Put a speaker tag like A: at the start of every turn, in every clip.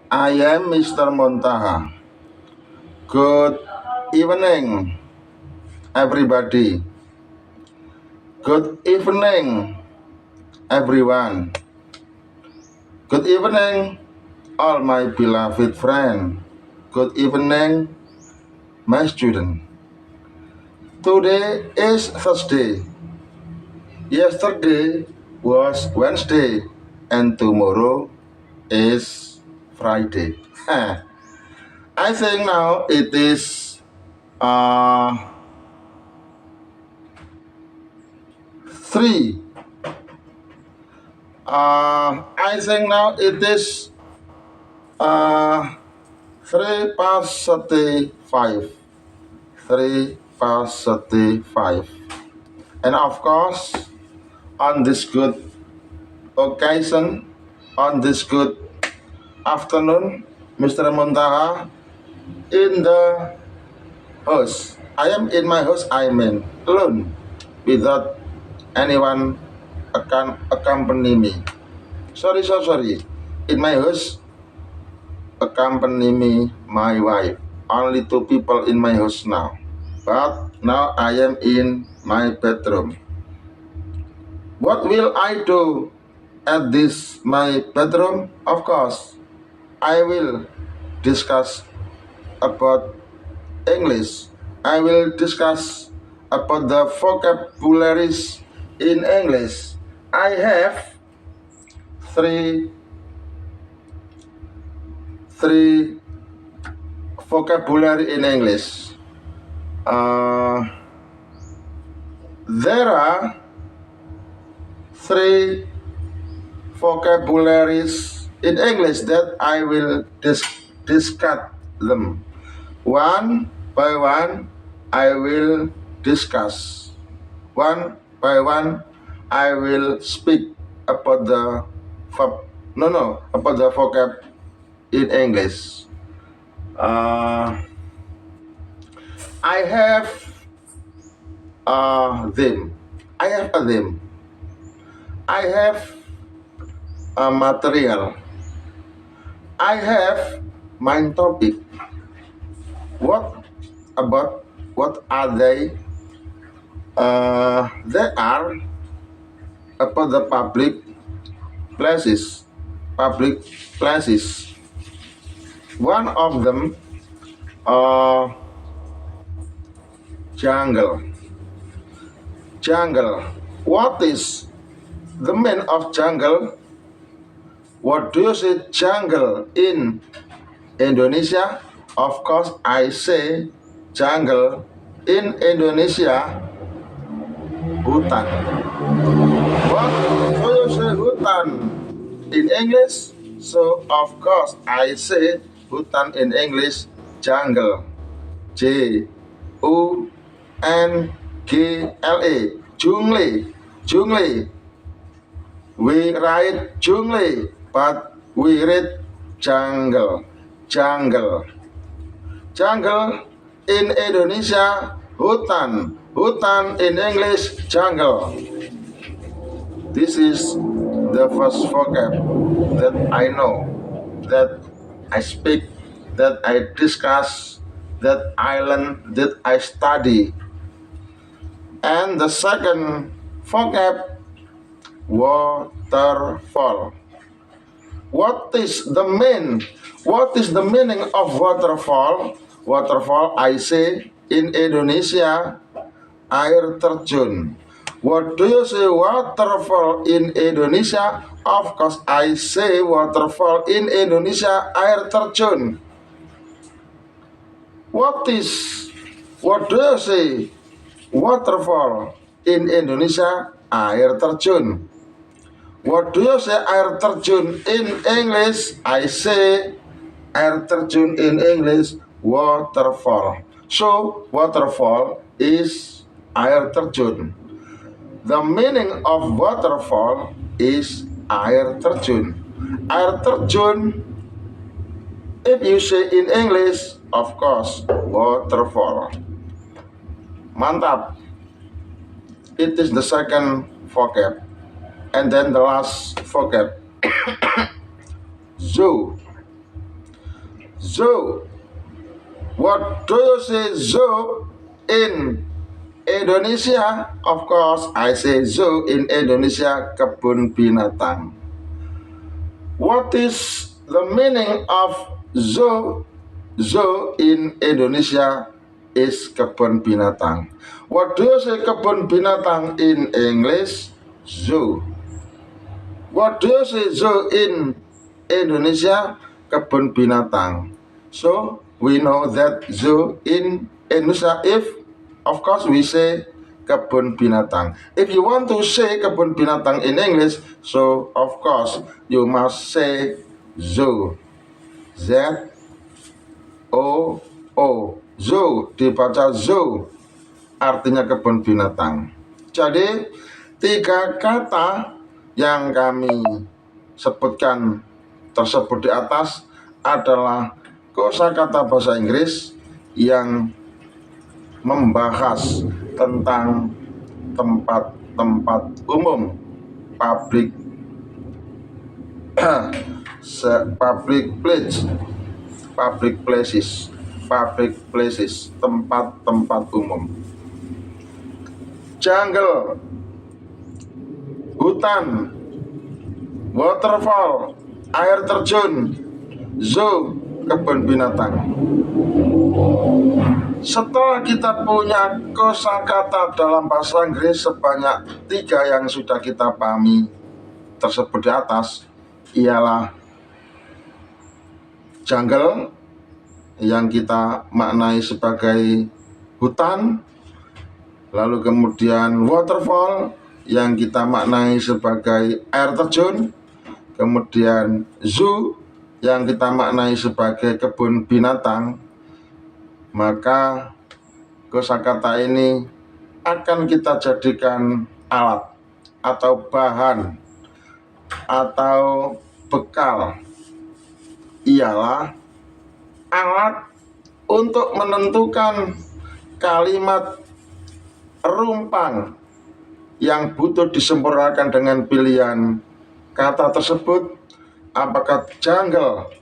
A: I am Mr. Montaha. Good evening, everybody. Good evening, everyone. Good evening, all my beloved friends. Good evening, my student. Today is Thursday. Yesterday was Wednesday, and tomorrow is Friday. I think now it is uh, 3. I think now it is 3 past 35. 3 past 35. And of course, on this good occasion, on this good afternoon, Mr. Montaha in the house. I am in my house, I mean, alone, without anyone accompany me. Sorry. In my house, accompany me, my wife. Only 2 people in my house now. But now I am in my bedroom. What will I do at this my bedroom? Of course, I will discuss about English. I will discuss about the vocabularies in English. I have three vocabulary in English. There are 3 vocabularies in English that I will discuss them. One by one, I will discuss. One by one, I will speak about the about the vocab in English. I have them. I have a them. I have a material. I have my topic. What what are they? They are about the public places. Public places. One of them, jungle. Jungle. What is the meaning of jungle? What do you say jungle in Indonesia? Of course, I say jungle in Indonesia, hutan. What do you say hutan in English? So, of course, I say hutan in English, jungle. Jungle. Jungle. We write jungle, but we read jungle. Jungle. Jungle in Indonesia, hutan. Hutan in English, jungle. This is the first vocab that I know, that I speak, that I discuss, that I learn, that I study. And the second vocab, waterfall. What is the meaning of waterfall? Waterfall, I say in Indonesia, air terjun. What do you say waterfall in Indonesia? Of course, I say waterfall in Indonesia, air terjun. What do you say waterfall in Indonesia? Air terjun. What do you say air terjun in English? I say air terjun in English, waterfall. So, waterfall is air terjun. The meaning of waterfall is air terjun. Air terjun, if you say in English, of course, waterfall. Mantap. It is the second vocab. And then the last vocab, zoo. Zoo. What do you say zoo in Indonesia? Of course, I say zoo in Indonesia, kebun binatang. What is the meaning of zoo? Zoo in Indonesia is kebun binatang. What do you say kebun binatang in English? Zoo. What do you say zoo in Indonesia? Kebun binatang. So we know that zoo in Indonesia, if of course we say kebun binatang. If you want to say kebun binatang in English, so of course you must say zoo. Z-O-O. Zoo, dibaca zoo, artinya kebun binatang. Jadi 3 kata yang kami sebutkan tersebut di atas adalah kosakata bahasa Inggris yang membahas tentang tempat-tempat umum, public places, tempat-tempat umum. Jungle, hutan, waterfall, air terjun, zoo, kebun binatang. Setelah kita punya kosakata dalam bahasa Inggris sebanyak 3 yang sudah kita pahami tersebut di atas, ialah jungle yang kita maknai sebagai hutan, lalu kemudian waterfall yang kita maknai sebagai air terjun, kemudian zoo yang kita maknai sebagai kebun binatang. Maka kosakata ini akan kita jadikan alat atau bahan atau bekal, ialah alat untuk menentukan kalimat rumpang yang butuh disempurnakan dengan pilihan kata tersebut. Apakah jungle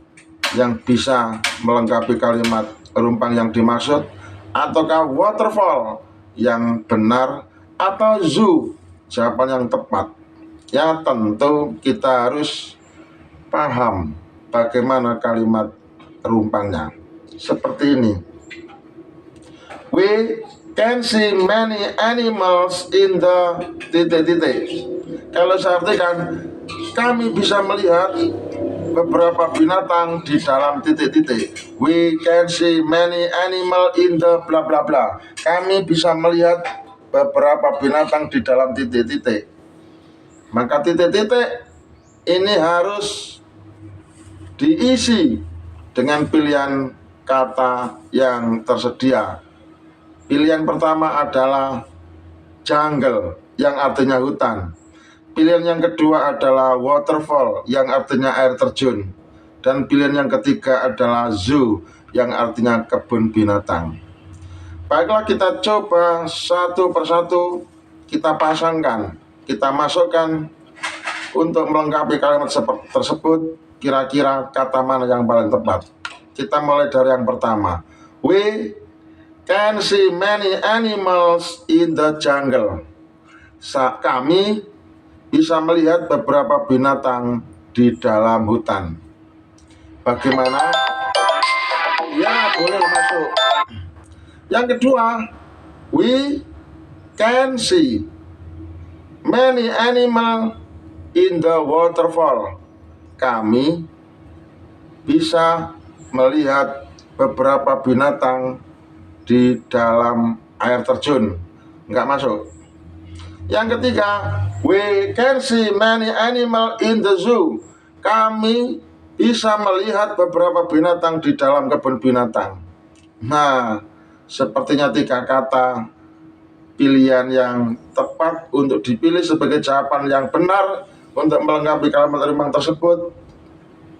A: yang bisa melengkapi kalimat rumpang yang dimaksud, ataukah waterfall yang benar, atau zoo jawaban yang tepat. Ya tentu kita harus paham bagaimana kalimat rumpangnya. Seperti ini. We can see many animals in the titik-titik. Kalau saya artikan, kami bisa melihat beberapa binatang di dalam titik-titik. We can see many animal in the bla bla bla. Kami bisa melihat beberapa binatang di dalam titik-titik. Maka titik-titik ini harus diisi dengan pilihan kata yang tersedia. Pilihan pertama adalah jungle yang artinya hutan. Pilihan yang kedua adalah waterfall yang artinya air terjun. Dan pilihan yang ketiga adalah zoo yang artinya kebun binatang. Baiklah, kita coba satu persatu kita pasangkan, kita masukkan untuk melengkapi kalimat tersebut. Kira-kira kata mana yang paling tepat? Kita mulai dari yang pertama. We can see many animals in the jungle. Kami bisa melihat beberapa binatang di dalam hutan. Bagaimana? Ya, boleh masuk. Yang kedua, we can see many animals in the waterfall. Kami bisa melihat beberapa binatang di dalam air terjun. Enggak masuk. Yang ketiga, we can see many animals in the zoo. Kami bisa melihat beberapa binatang di dalam kebun binatang. Nah, sepertinya 3 kata pilihan yang tepat untuk dipilih sebagai jawaban yang benar untuk melengkapi kalimat rumpang tersebut.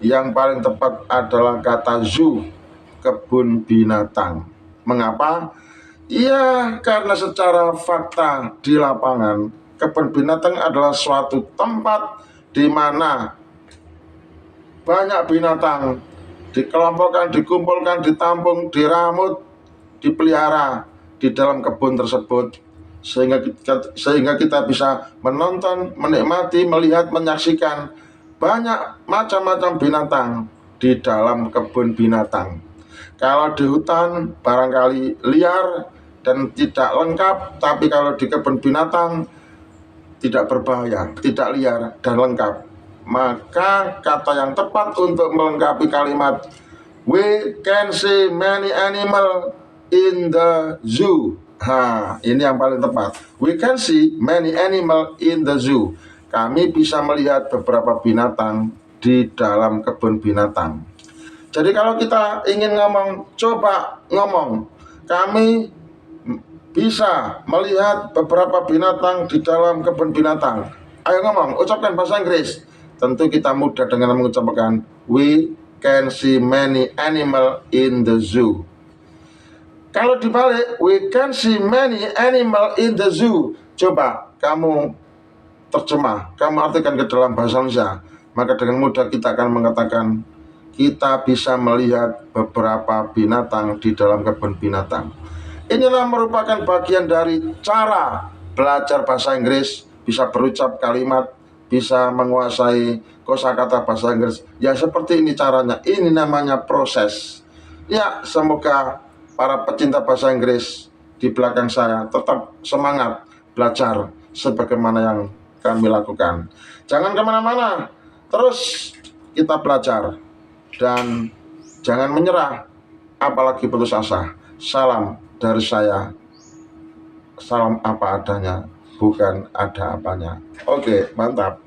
A: Yang paling tepat adalah kata zoo, kebun binatang. Mengapa? Ya, karena secara fakta di lapangan, kebun binatang adalah suatu tempat di mana banyak binatang dikelompokkan, dikumpulkan, ditampung, diramut, dipelihara di dalam kebun tersebut, sehingga kita bisa menonton, menikmati, melihat, menyaksikan banyak macam-macam binatang di dalam kebun binatang. Kalau di hutan barangkali liar dan tidak lengkap, tapi kalau di kebun binatang tidak berbahaya, tidak liar dan lengkap. Maka kata yang tepat untuk melengkapi kalimat "We can see many animal in the zoo". Ini yang paling tepat. We can see many animal in the zoo. Kami bisa melihat beberapa binatang di dalam kebun binatang. Jadi kalau kita ingin ngomong, coba ngomong, kami bisa melihat beberapa binatang di dalam kebun binatang. Ayo ngomong, ucapkan bahasa Inggris. Tentu kita mudah dengan mengucapkan we can see many animal in the zoo. Kalau dibalik, we can see many animal in the zoo. Coba kamu terjemah, kamu artikan ke dalam bahasa Indonesia. Maka dengan mudah kita akan mengatakan kita bisa melihat beberapa binatang di dalam kebun binatang. Inilah merupakan bagian dari cara belajar bahasa Inggris, bisa berucap kalimat, bisa menguasai kosakata bahasa Inggris. Ya seperti ini caranya, ini namanya proses. Ya semoga para pecinta bahasa Inggris di belakang saya tetap semangat belajar sebagaimana yang kami lakukan. Jangan kemana-mana, terus kita belajar dan jangan menyerah, apalagi putus asa. Salam dari saya, salam apa adanya, bukan ada apanya. Oke, mantap.